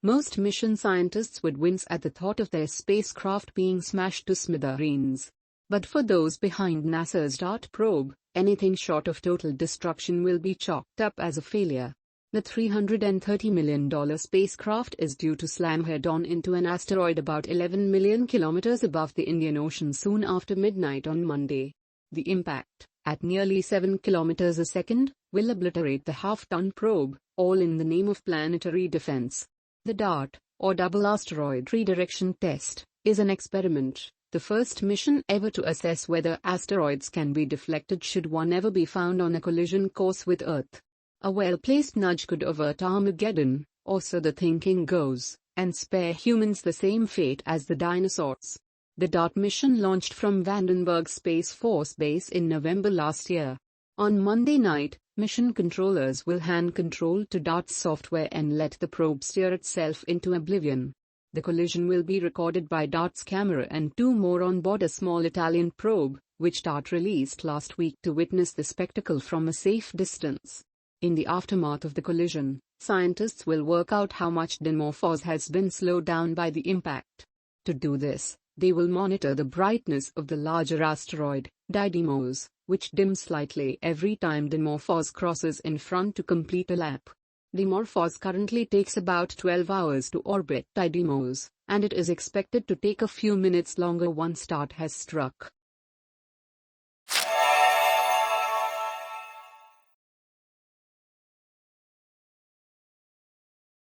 Most mission scientists would wince at the thought of their spacecraft being smashed to smithereens. But for those behind NASA's DART probe, anything short of total destruction will be chalked up as a failure. The $330 million spacecraft is due to slam head-on into an asteroid about 11 million kilometers above the Indian Ocean soon after midnight on Monday. The impact, at nearly 7 kilometers a second, will obliterate the half-ton probe, all in the name of planetary defense. The DART, or Double Asteroid Redirection Test, is an experiment, the first mission ever to assess whether asteroids can be deflected should one ever be found on a collision course with Earth. A well-placed nudge could avert Armageddon, or so the thinking goes, and spare humans the same fate as the dinosaurs. The DART mission launched from Vandenberg Space Force Base in November last year. On Monday night, mission controllers will hand control to DART's software and let the probe steer itself into oblivion. The collision will be recorded by DART's camera and two more on board a small Italian probe, which DART released last week to witness the spectacle from a safe distance. In the aftermath of the collision, scientists will work out how much dimorphos has been slowed down by the impact. To do this, they will monitor the brightness of the larger asteroid, Didymos, which dims slightly every time Dimorphos crosses in front to complete a lap. Dimorphos currently takes about 12 hours to orbit Didymos, and it is expected to take a few minutes longer once DART has struck.